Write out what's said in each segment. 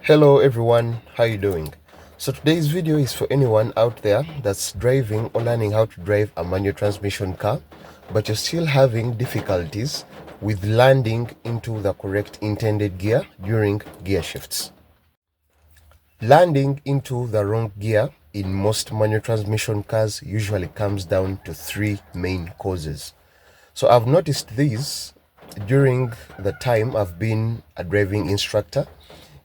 Hello everyone, how you doing? So today's video is for anyone out there that's driving or learning how to drive a manual transmission car, but you're still having difficulties with landing into the correct intended gear during gear shifts. Landing into the wrong gear in most manual transmission cars usually comes down to three main causes. So I've noticed these during the time I've been a driving instructor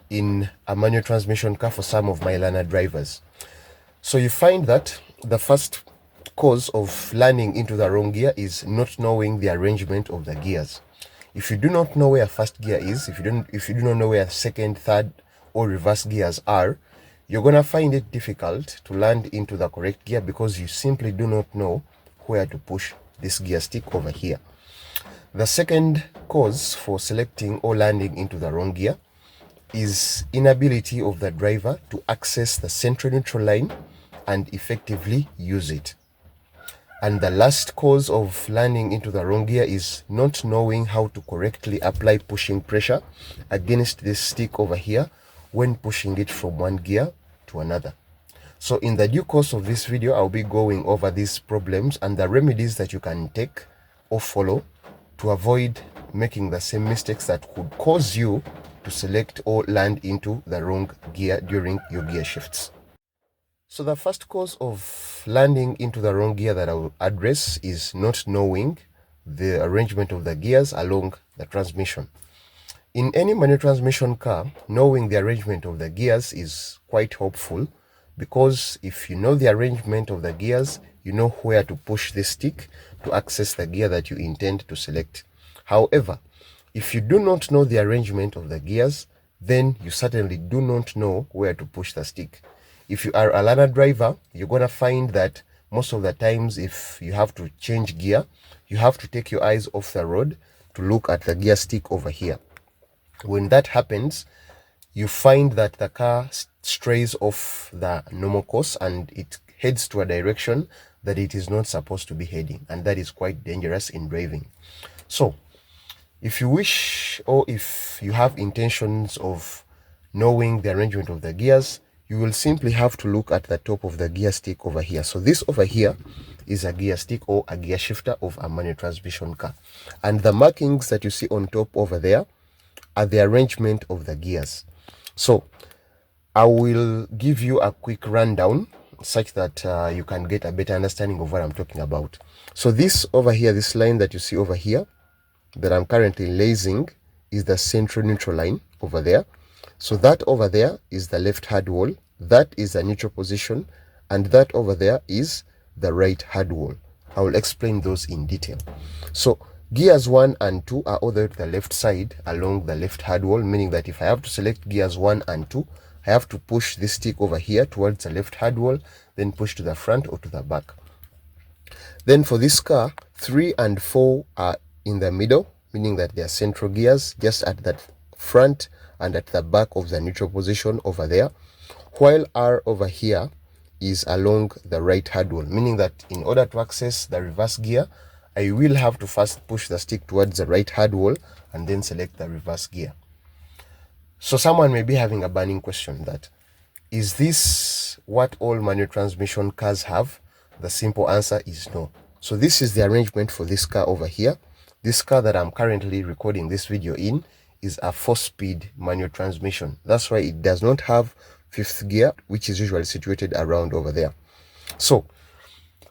in a manual transmission car for some of my learner drivers. So you find that the first cause of landing into the wrong gear is not knowing the arrangement of the gears. If you do not know where first gear is, if you do not know where second, third, or reverse gears are, you're gonna find it difficult to land into the correct gear because you simply do not know where to push this gear stick over here. The second cause for selecting or landing into the wrong gear is inability of the driver to access the central neutral line and effectively use it. And the last cause of landing into the wrong gear is not knowing how to correctly apply pushing pressure against this stick over here when pushing it from one gear to another. So in the due course of this video, I'll be going over these problems and the remedies that you can take or follow to avoid making the same mistakes that could cause you to select or land into the wrong gear during your gear shifts. So the first cause of landing into the wrong gear that I will address is not knowing the arrangement of the gears along the transmission. In any manual transmission car, knowing the arrangement of the gears is quite helpful because if you know the arrangement of the gears, you know where to push the stick to access the gear that you intend to select. However, if you do not know the arrangement of the gears, then you certainly do not know where to push the stick. If you are a learner driver, you're going to find that most of the times if you have to change gear, you have to take your eyes off the road to look at the gear stick over here. When that happens, you find that the car strays off the normal course and it heads to a direction that it is not supposed to be heading, and that is quite dangerous in driving. So if you wish, or if you have intentions of knowing the arrangement of the gears, you will simply have to look at the top of the gear stick over here. So this over here is a gear stick or a gear shifter of a manual transmission car. And the markings that you see on top over there are the arrangement of the gears. So I will give you a quick rundown such that you can get a better understanding of what I'm talking about. So this over here, this line that you see over here that I'm currently lasing is the central neutral line over there. So that over there is the left hard wall, that is the neutral position, and that over there is the right hard wall. I will explain those in detail. So gears 1 and 2 are all the way to the left side along the left hard wall, meaning that if I have to select gears 1 and 2, I have to push this stick over here towards the left hard wall, then push to the front or to the back. Then for this car, 3 and 4 are in the middle, meaning that they are central gears just at that front and at the back of the neutral position over there, while R over here is along the right hard wall, meaning that in order to access the reverse gear, I will have to first push the stick towards the right hard wall and then select the reverse gear. So someone may be having a burning question that, is this what all manual transmission cars have? The simple answer is no. So this is the arrangement for this car over here. This car that I'm currently recording this video in is a 4-speed manual transmission. That's why it does not have 5th gear, which is usually situated around over there. So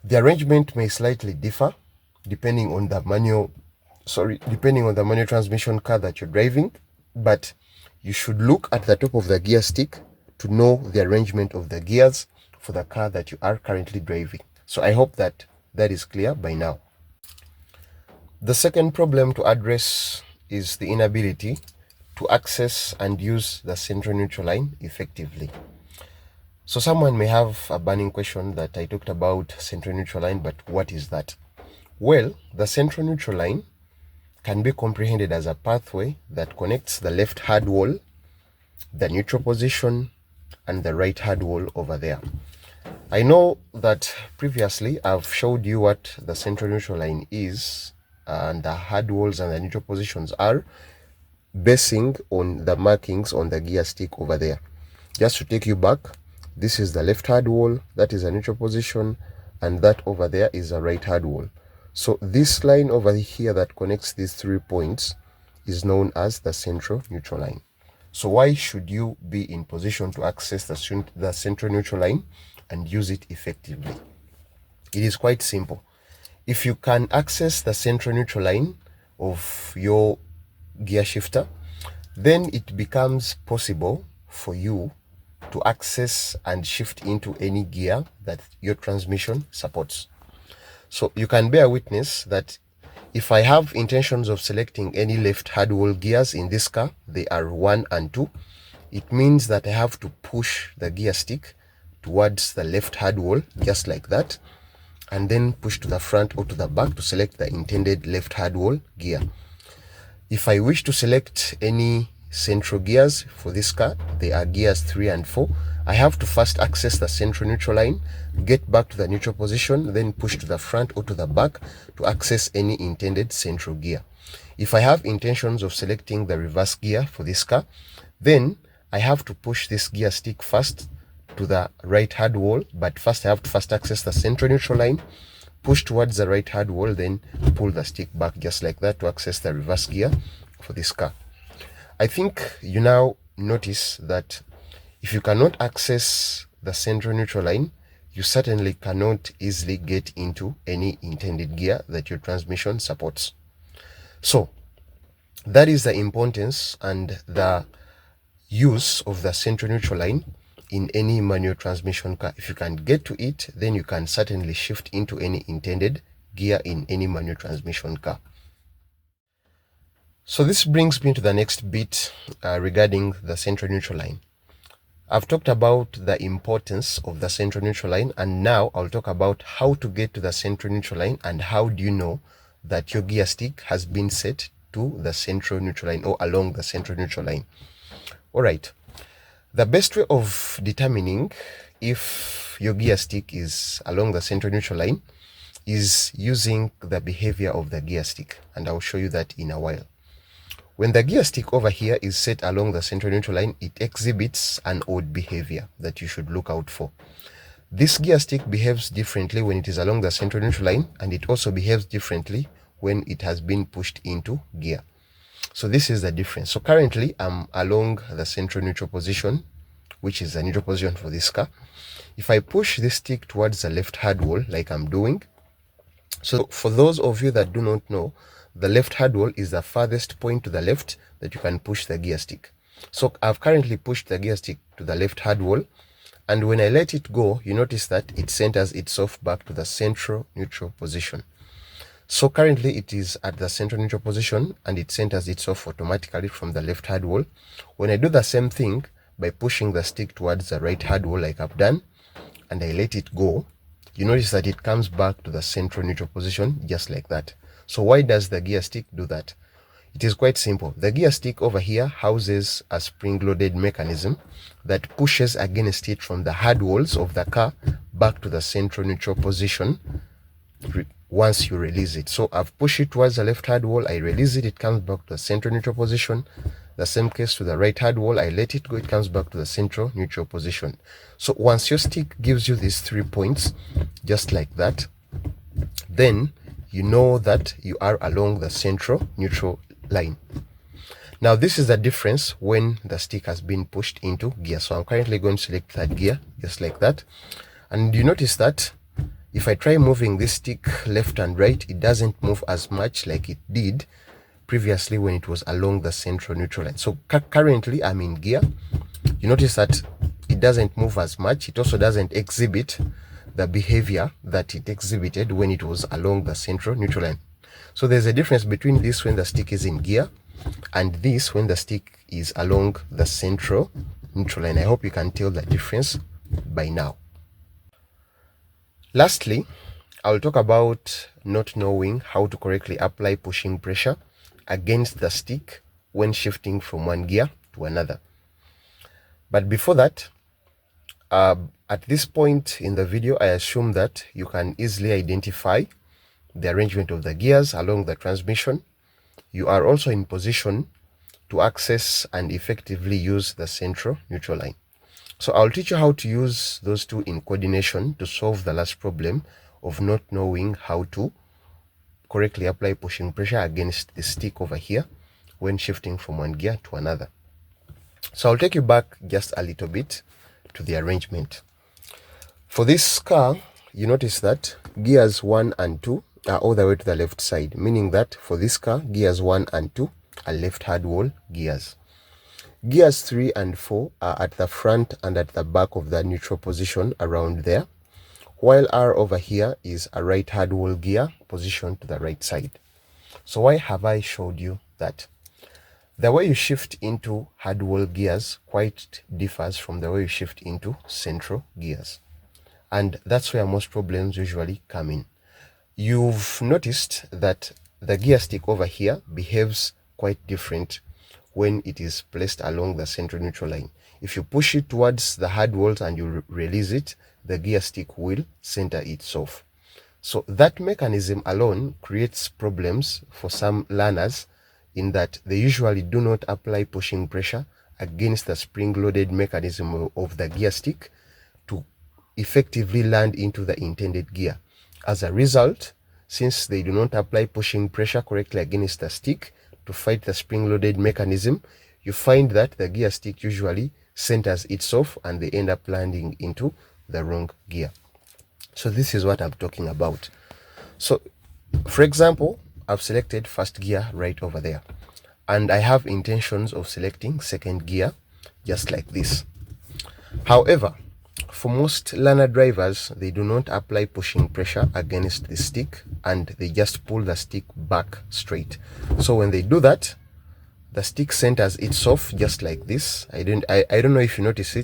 the arrangement may slightly differ depending on the manual transmission car that you're driving, but you should look at the top of the gear stick to know the arrangement of the gears for the car that you are currently driving. So I hope that that is clear by now. The second problem to address is the inability to access and use the central neutral line effectively. So someone may have a burning question that I talked about central neutral line, but what is that? Well, the central neutral line can be comprehended as a pathway that connects the left hard wall, the neutral position, and the right hard wall over there. I know that previously I've showed you what the central neutral line is and the hard walls and the neutral positions are, basing on the markings on the gear stick over there. Just to take you back, this is the left hard wall, that is a neutral position, and that over there is a right hard wall. So this line over here that connects these 3 points is known as the central neutral line. So why should you be in position to access the central neutral line and use it effectively? It is quite simple. If you can access the central neutral line of your gear shifter, then it becomes possible for you to access and shift into any gear that your transmission supports. So you can bear witness that if I have intentions of selecting any left hard wall gears in this car, they are 1 and 2. It means that I have to push the gear stick towards the left hard wall, just like that, and then push to the front or to the back to select the intended left hard wall gear. If I wish to select any central gears for this car, they are gears 3 and 4. I have to first access the central neutral line, get back to the neutral position, then push to the front or to the back to access any intended central gear. If I have intentions of selecting the reverse gear for this car, then I have to push this gear stick first to the right hard wall, but first I have to first access the central neutral line, push towards the right hard wall, then pull the stick back just like that to access the reverse gear for this car. I think you now notice that if you cannot access the central neutral line, you certainly cannot easily get into any intended gear that your transmission supports. So that is the importance and the use of the central neutral line in any manual transmission car. If you can get to it, then you can certainly shift into any intended gear in any manual transmission car. So this brings me to the next bit regarding the central neutral line. I've talked about the importance of the central neutral line, and now I'll talk about how to get to the central neutral line and how do you know that your gear stick has been set to the central neutral line or along the central neutral line. All right. The best way of determining if your gear stick is along the central neutral line is using the behavior of the gear stick, and I'll show you that in a while. When the gear stick over here is set along the central neutral line, it exhibits an odd behavior that you should look out for. This gear stick behaves differently when it is along the central neutral line, and it also behaves differently when it has been pushed into gear. So this is the difference. So currently I'm along the central neutral position, which is the neutral position for this car. If I push this stick towards the left hard wall like I'm doing, so for those of you that do not know, the left hard wall is the farthest point to the left that you can push the gear stick. So I've currently pushed the gear stick to the left hard wall, and when I let it go, you notice that it centers itself back to the central neutral position. So currently it is at the central neutral position and it centers itself automatically from the left hard wall. When I do the same thing by pushing the stick towards the right hard wall like I've done, and I let it go, you notice that it comes back to the central neutral position just like that. So why does the gear stick do that? It is quite simple. The gear stick over here houses a spring-loaded mechanism that pushes against it from the hard walls of the car back to the central neutral position once you release it. So I've pushed it towards the left hard wall, I release it, it comes back to the central neutral position. The same case to the right hard wall, I let it go, it comes back to the central neutral position. So once your stick gives you these 3 points, just like that, then you know that you are along the central neutral line. Now this is the difference when the stick has been pushed into gear. So I'm currently going to select that gear just like that, and you notice that if I try moving this stick left and right, it doesn't move as much like it did previously when it was along the central neutral line. So currently I'm in gear. You notice that it doesn't move as much. It also doesn't exhibit the behavior that it exhibited when it was along the central neutral line. So there's a difference between this when the stick is in gear and this when the stick is along the central neutral line. I hope you can tell the difference by now. Lastly, I'll talk about not knowing how to correctly apply pushing pressure against the stick when shifting from one gear to another. But before that, at this point in the video, I assume that you can easily identify the arrangement of the gears along the transmission. You are also in position to access and effectively use the central neutral line. So I'll teach you how to use those two in coordination to solve the last problem of not knowing how to correctly apply pushing pressure against the stick over here when shifting from one gear to another. So I'll take you back just a little bit to the arrangement. For this car, you notice that gears 1 and 2 are all the way to the left side, meaning that for this car, gears 1 and 2 are left hard wall gears. Gears 3 and 4 are at the front and at the back of the neutral position around there, while R over here is a right hard wall gear positioned to the right side. So why have I showed you that? The way you shift into hard wall gears quite differs from the way you shift into central gears. And that's where most problems usually come in. You've noticed that the gear stick over here behaves quite different when it is placed along the central neutral line. If you push it towards the hard walls and you release it, the gear stick will center itself. So that mechanism alone creates problems for some learners in that they usually do not apply pushing pressure against the spring-loaded mechanism of the gear stick to effectively land into the intended gear. As a result, since they do not apply pushing pressure correctly against the stick to fight the spring-loaded mechanism, you find that the gear stick usually centers itself and they end up landing into the wrong gear. So this is what I'm talking about. So for example, I've selected first gear right over there, and I have intentions of selecting second gear just like this. However, for most learner drivers, they do not apply pushing pressure against the stick and they just pull the stick back straight. So when they do that, the stick centers itself just like this. I don't know if you noticed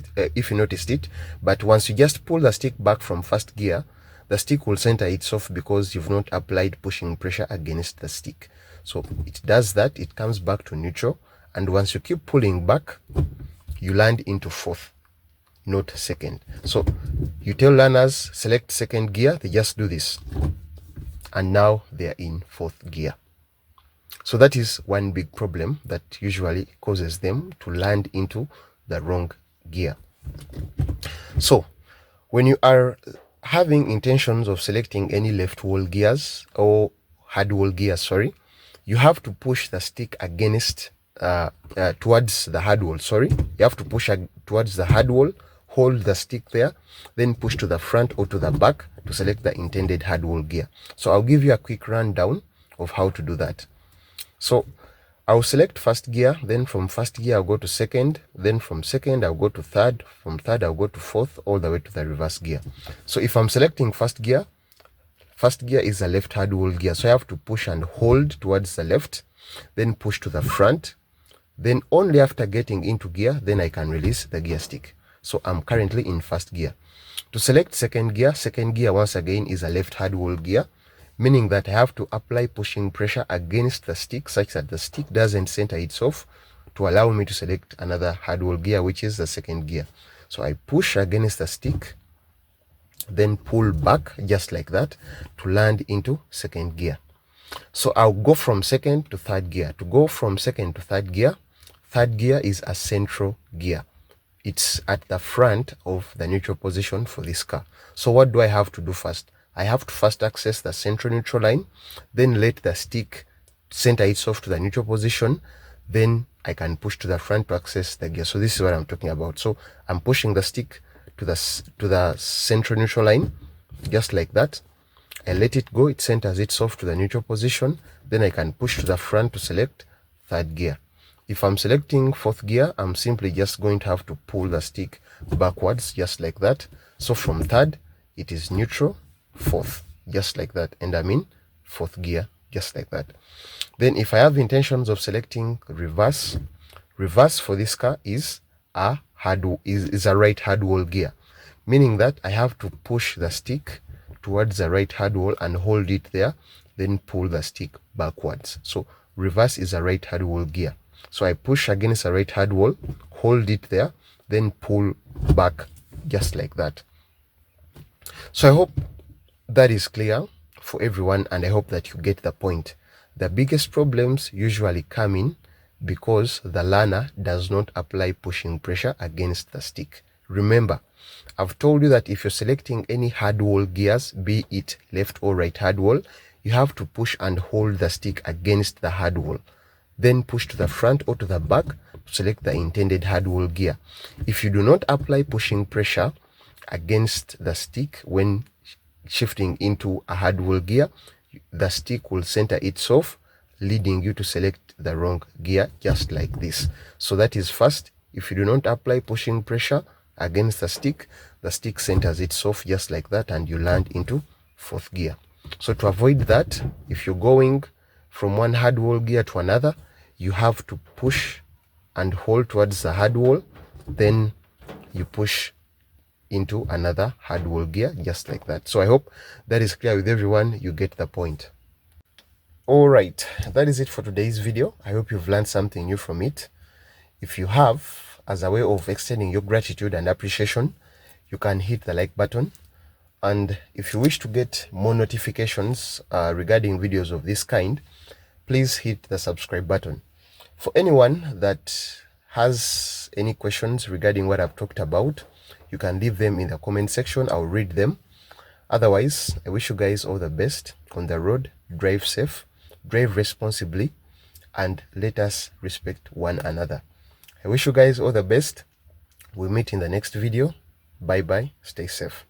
it, but once you just pull the stick back from first gear, the stick will center itself because you've not applied pushing pressure against the stick. So it does that, it comes back to neutral, and once you keep pulling back, you land into fourth, not second. So you tell learners select second gear, they just do this, and now they are in fourth gear. So that is one big problem that usually causes them to land into the wrong gear. So when you are having intentions of selecting any left wall gears or hard wall gears, you have to push the stick against towards the hard wall. You have to push towards the hard wall, hold the stick there, then push to the front or to the back to select the intended hard wall gear. So I'll give you a quick rundown of how to do that. So I'll select first gear, then from first gear I'll go to second, then from second I'll go to third, from third I'll go to fourth, all the way to the reverse gear. So if I'm selecting first gear is a left hard wall gear, so I have to push and hold towards the left, then push to the front, then only after getting into gear, then I can release the gear stick. So I'm currently in first gear. To select second gear once again is a left hard wall gear, meaning that I have to apply pushing pressure against the stick such that the stick doesn't center itself to allow me to select another hard wall gear, which is the second gear. So I push against the stick, then pull back just like that to land into second gear. So I'll go from second to third gear. To go from second to third gear is a central gear. It's at the front of the neutral position for this car. So what do I have to do first? I have to first access the central neutral line, then let the stick center itself to the neutral position, then I can push to the front to access the gear. So this is what I'm talking about. So I'm pushing the stick to the central neutral line, just like that. I let it go, it centers itself to the neutral position, then I can push to the front to select third gear. If I'm selecting fourth gear, I'm simply just going to have to pull the stick backwards, just like that. So from third, it is neutral, fourth, just like that, and I'm in fourth gear, just like that. Then if I have intentions of selecting reverse for this car is a right hard wall gear, meaning that I have to push the stick towards the right hard wall and hold it there, then pull the stick backwards. So reverse is a right hard wall gear. So I push against a right hard wall, hold it there, then pull back just like that. So I hope that is clear for everyone, and I hope that you get the point. The biggest problems usually come in because the learner does not apply pushing pressure against the stick. Remember, I've told you that if you're selecting any hard wall gears, be it left or right hard wall, you have to push and hold the stick against the hard wall. Then push to the front or to the back to select the intended hard wall gear. If you do not apply pushing pressure against the stick when shifting into a hard wall gear, the stick will center itself, leading you to select the wrong gear, just like this. So that is first. If you do not apply pushing pressure against the stick centers itself just like that, and you land into fourth gear. So to avoid that, if you're going from one hard wall gear to another, you have to push and hold towards the hard wall, then you push into another hard wall gear just like that. So I hope that is clear with everyone. You get the point. All right, that is it for today's video. I hope you've learned something new from it. If you have, as a way of extending your gratitude and appreciation, you can hit the like button. And if you wish to get more notifications regarding videos of this kind, please hit the subscribe button. For anyone that has any questions regarding what I've talked about, you can leave them in the comment section. I'll read them. Otherwise, I wish you guys all the best on the road. Drive safe, drive responsibly, and let us respect one another. I wish you guys all the best. We'll meet in the next video. Bye bye. Stay safe.